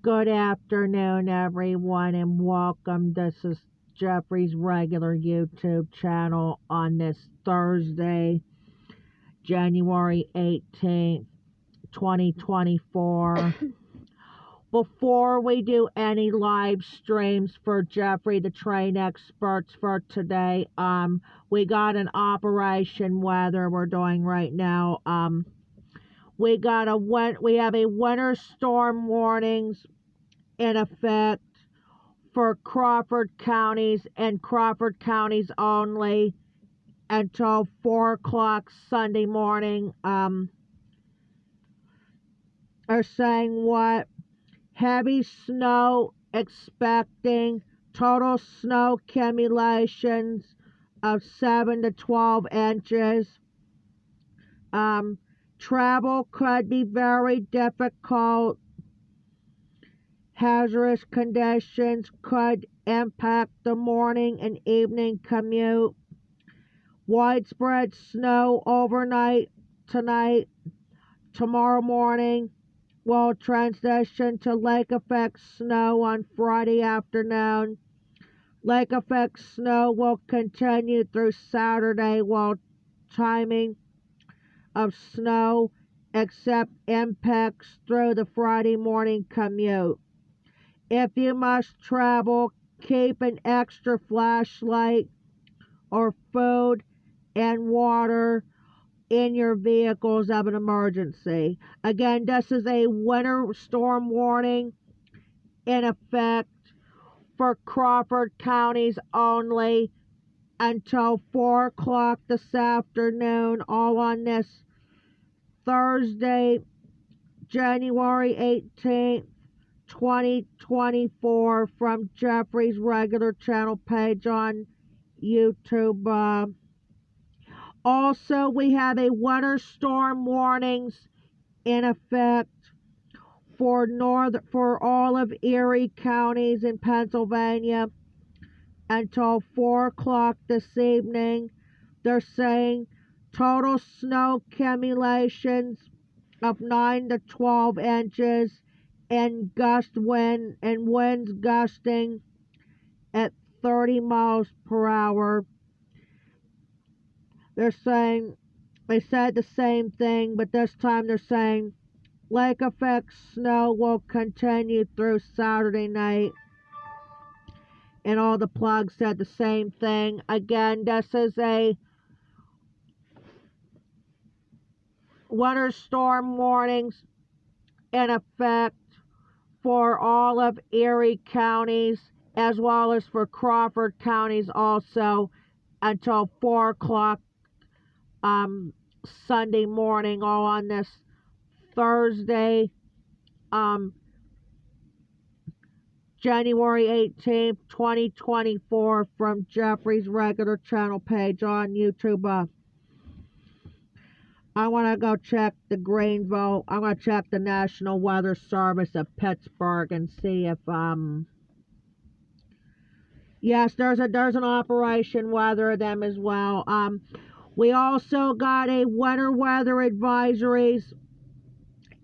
Good afternoon, everyone, and welcome. This is Jeffrey's regular YouTube channel on this Thursday, January 18th, 2024. Before we do any live streams for Jeffrey the Train Experts for today, we got an Operation Weather we're doing right now. We have a winter storm warnings in effect for Crawford counties and Crawford counties only until 4 o'clock Sunday morning. Are saying what? Heavy snow expecting, total snow accumulations of 7 to 12 inches. Travel could be very difficult. Hazardous conditions could impact the morning and evening commute. Widespread snow overnight tonight. Tomorrow morning will transition to lake effect snow on Friday afternoon. Lake effect snow will continue through Saturday while timing of snow except impacts through the Friday morning commute. If you must travel, keep an extra flashlight or food and water in your vehicles of an emergency. Again, this is a winter storm warning in effect for Crawford counties only until 4 o'clock this afternoon, all on this Thursday, January 18th, 2024, from Jeffrey's regular channel page on YouTube. Also, we have a winter storm warnings in effect for all of Erie counties in Pennsylvania until 4 o'clock this evening. They're saying total snow accumulations of 9 to 12 inches and winds gusting at 30 miles per hour. They said the same thing, but this time they're saying lake effect snow will continue through Saturday night. And all the plugs said the same thing. Again, this is a winter storm warnings in effect for all of Erie counties as well as for Crawford counties also until 4 o'clock Sunday morning, all on this Thursday, January 18th, 2024, from Jeffrey's regular channel page on YouTube. I want to go check the Greenville. I'm going to check the National Weather Service of Pittsburgh and see if yes, there's an Operation Weather of them as well. We also got a winter weather advisories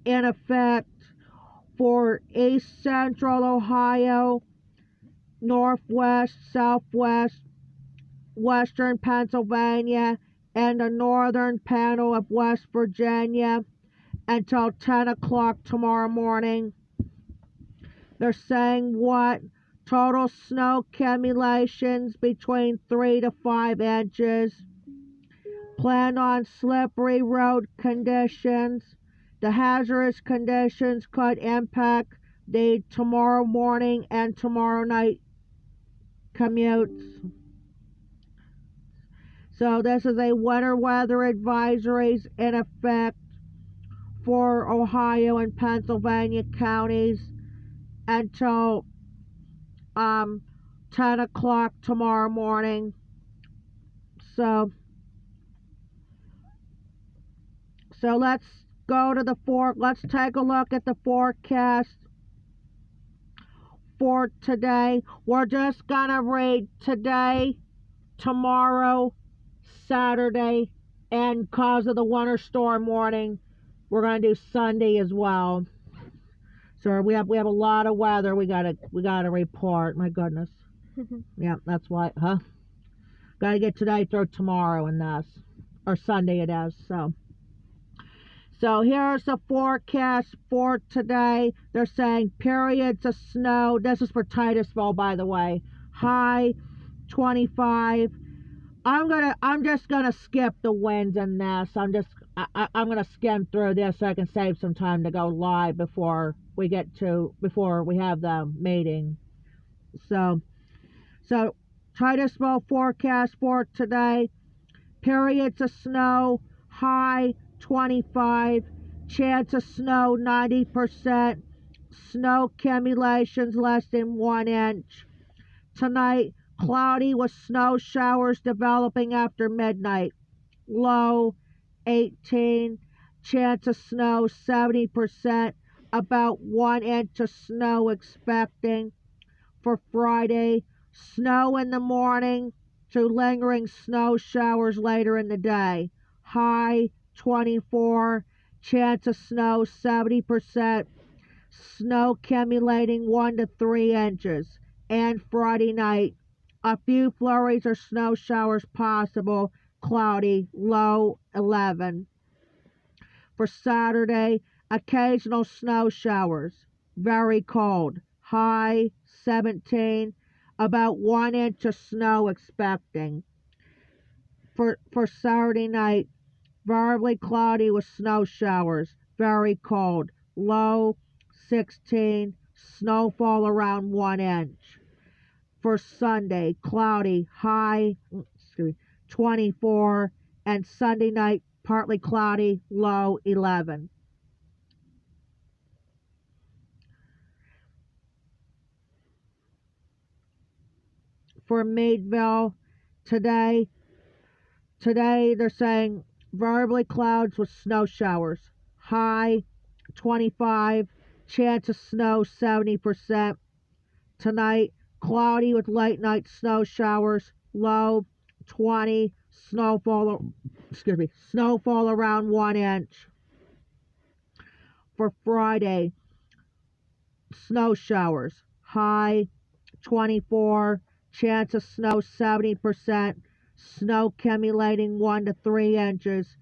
in effect for East Central Ohio, Northwest, Southwest, Western Pennsylvania, and the northern panel of West Virginia until 10 o'clock tomorrow morning. They're saying what? Total snow accumulations between 3 to 5 inches. Plan on slippery road conditions. The hazardous conditions could impact the tomorrow morning and tomorrow night commutes. So this is a winter weather advisories in effect for Ohio and Pennsylvania counties until 10 o'clock tomorrow morning. So let's go to let's take a look at the forecast for today. We're just gonna read today, tomorrow, Saturday, and because of the winter storm warning, we're gonna do Sunday as well. So we have a lot of weather we gotta report. My goodness. Yeah, that's why, huh? Gotta get today through tomorrow and this. Or Sunday it is, so. So here's the forecast for today. They're saying periods of snow. This is for Titusville, by the way. High 25. I'm just gonna skip the winds in this. I'm gonna skim through this so I can save some time to go live before we have the meeting. So Titusville forecast for today. Periods of snow, high 25, chance of snow 90%, snow accumulations less than 1 inch. Tonight, cloudy with snow showers developing after midnight, low 18, chance of snow 70%, about 1 inch of snow expecting. For Friday, snow in the morning to lingering snow showers later in the day. High 24, chance of snow 70%, snow accumulating 1 to 3 inches. And Friday night, a few flurries or snow showers possible, cloudy, low 11. For Saturday, occasional snow showers, very cold, high 17, about 1 inch of snow expecting. For Saturday night, variably cloudy with snow showers, very cold, low 16, snowfall around 1 inch. For Sunday, cloudy, high 24, and Sunday night, partly cloudy, low 11. For Meadville, today they're saying variably clouds with snow showers, high 25, chance of snow 70%. Tonight, cloudy with late night snow showers, low 20, snowfall around 1 inch. For Friday, snow showers, high 24, chance of snow 70%, snow accumulating 1 to 3 inches.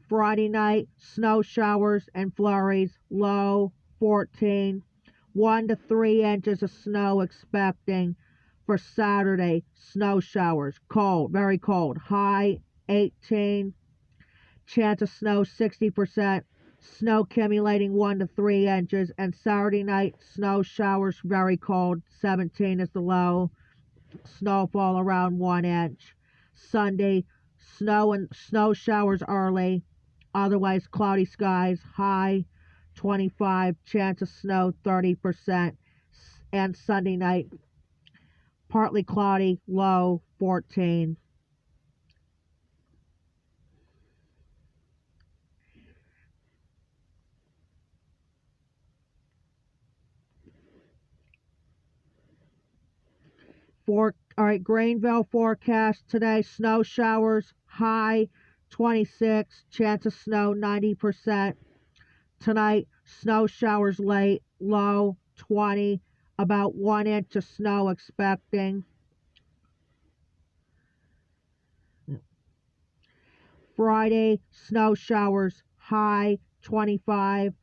Friday night, snow showers and flurries, low 14, 1 to 3 inches of snow expecting. For Saturday, snow showers, cold, very cold, high 18, chance of snow 60%, snow accumulating 1 to 3 inches. And Saturday night, snow showers, very cold, 17 is the low, snowfall around 1 inch. Sunday, snow showers early, otherwise cloudy skies, high 25, chance of snow 30%. And Sunday night, partly cloudy, low 14. All right, Greenville forecast today, snow showers, high 26, chance of snow 90%. Tonight, snow showers late, low 20, about 1 inch of snow expecting. Friday, snow showers, high 25,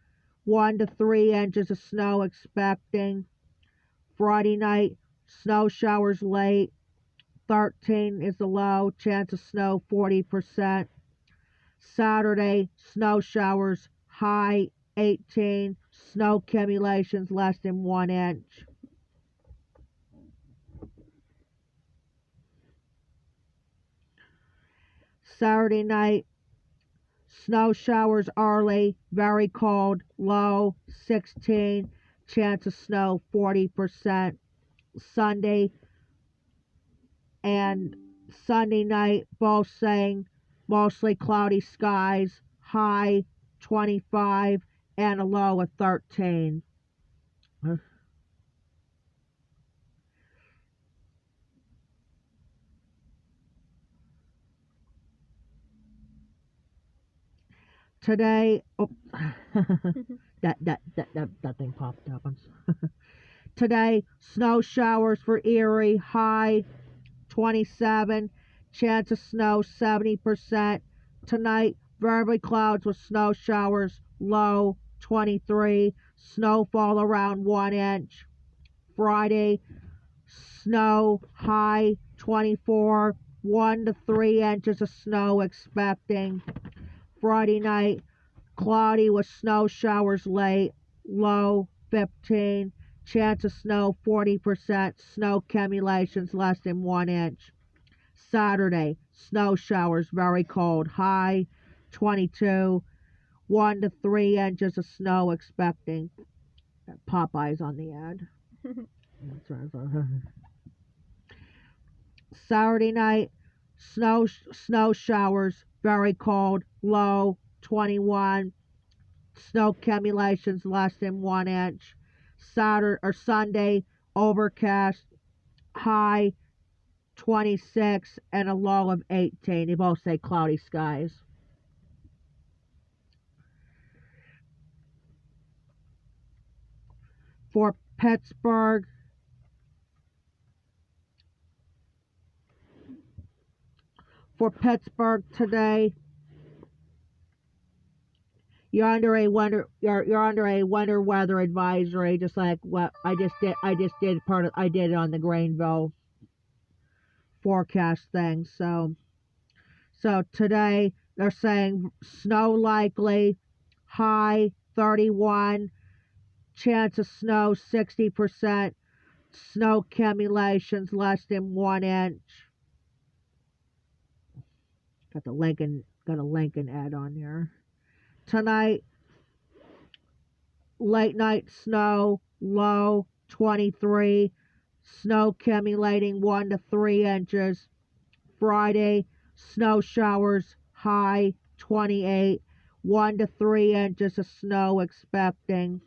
1 to 3 inches of snow expecting. Friday night, snow showers late, 13 is the low, chance of snow 40%. Saturday, snow showers, high 18, snow accumulations less than 1 inch. Saturday night, snow showers early, very cold, low 16, chance of snow 40%. Sunday and Sunday night, both saying mostly cloudy skies, high 25 and a low of 13. Today, That thing popped up. Today, snow showers for Erie, high 27. Chance of snow 70%. Tonight, variable clouds with snow showers, low 23. Snowfall around 1 inch. Friday, snow, high 24. 1 to 3 inches of snow expecting. Friday night, cloudy with snow showers late, low 15. Chance of snow 40%. Snow accumulations less than 1 inch. Saturday, snow showers very cold, high 22. 1 to 3 inches of snow expecting. Popeyes on the ad. Saturday night, snow showers very cold, low 21. Snow accumulations less than 1 inch. Saturday or Sunday, overcast, high 26 and a low of 18. They both say cloudy skies. For Pittsburgh, today, you're under a winter weather advisory, just like what I just did. I did it on the Grainville forecast thing. So today they're saying snow likely, high 31, chance of snow 60%, snow accumulations less than 1 inch. Got a Lincoln ad on here. Tonight, late night snow, low 23, snow accumulating 1 to 3 inches. Friday, snow showers, high 28, 1 to 3 inches of snow expecting.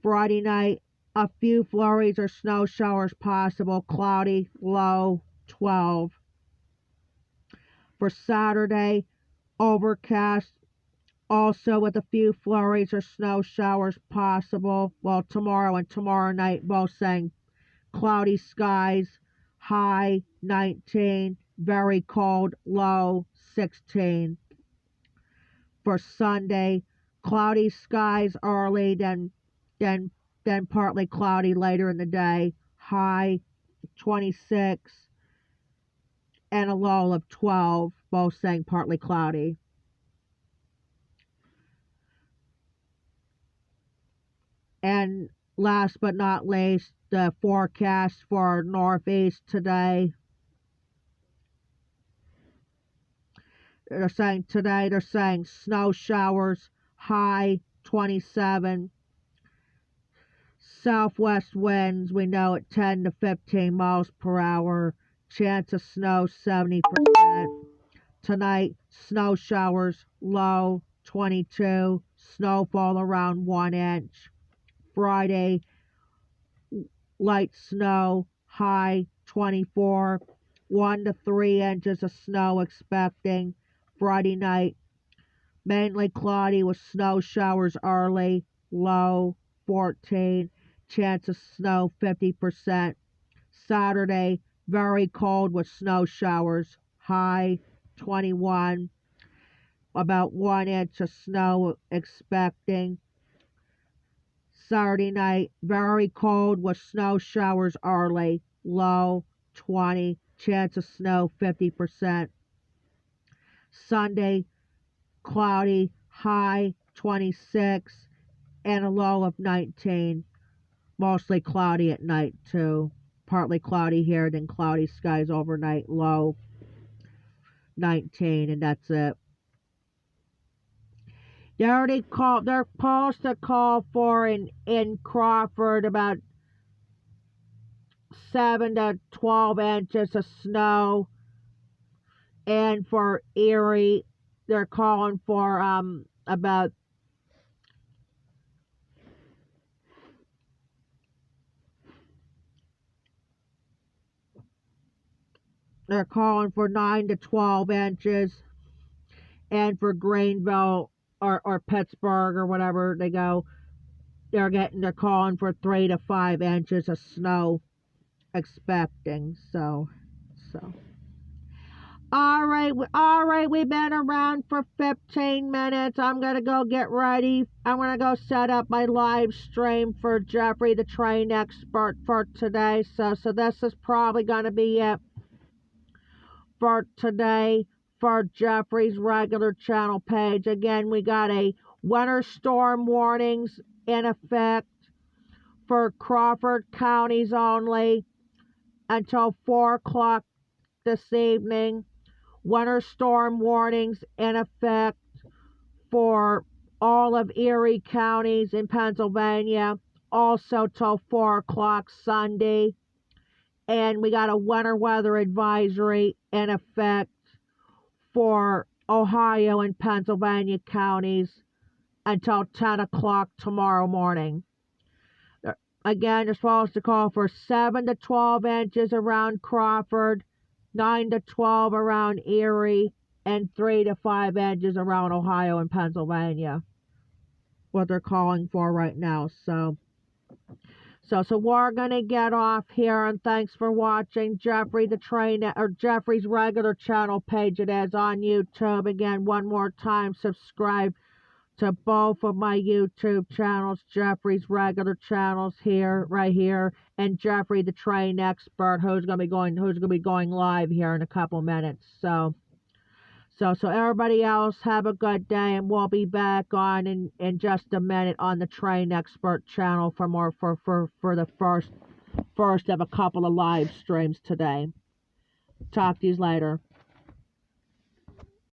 Friday night, a few flurries or snow showers possible, cloudy, low 12. For Saturday, overcast, also with a few flurries or snow showers possible. Well, tomorrow and tomorrow night, both saying cloudy skies, high 19, very cold, low 16. For Sunday, cloudy skies early, then partly cloudy later in the day, high 26 and a low of 12, both saying partly cloudy. And last but not least, the forecast for Northeast today. They're saying snow showers, high 27. Southwest winds, we know at 10 to 15 miles per hour. Chance of snow 70%. Tonight, snow showers, low 22. Snowfall around 1 inch. Friday, light snow, high 24. 1 to 3 inches of snow expecting. Friday night, mainly cloudy with snow showers early, low 14. Chance of snow 50%. Saturday, very cold with snow showers, high 21. About 1 inch of snow expecting. Saturday night, very cold with snow showers early, low 20. Chance of snow 50%. Sunday, cloudy, high 26 and a low of 19. Mostly cloudy at night too. Partly cloudy here, then cloudy skies overnight, low 19, and that's it. They're supposed to call for in Crawford about 7 to 12 inches of snow, and for Erie, they're calling for about they're calling for 9 to 12 inches, and for Greenville or Pittsburgh or whatever they go, they're calling for 3 to 5 inches of snow expecting. So all right, we've been around for 15 minutes. I'm gonna go get ready. I'm gonna go set up my live stream for Jeffrey the train expert for today. So this is probably gonna be it for today for Jeffrey's regular channel page. Again, we got a winter storm warnings in effect for Crawford counties only until 4 o'clock this evening. Winter storm warnings in effect for all of Erie counties in Pennsylvania, also till 4 o'clock Sunday. And we got a winter weather advisory in effect for Ohio and Pennsylvania counties until 10 o'clock tomorrow morning. Again, they're supposed to call for 7 to 12 inches around Crawford, 9 to 12 around Erie, and 3 to 5 inches around Ohio and Pennsylvania. What they're calling for right now. So we're gonna get off here, and thanks for watching Jeffrey the Train, or Jeffrey's regular channel page. It is on YouTube. Again, one more time, subscribe to both of my YouTube channels, Jeffrey's regular channels here, right here, and Jeffrey the Train Expert, who's gonna be going live here in a couple minutes. So everybody else have a good day, and we'll be back on in just a minute on the Train Expert channel for more for the first of a couple of live streams today. Talk to you later.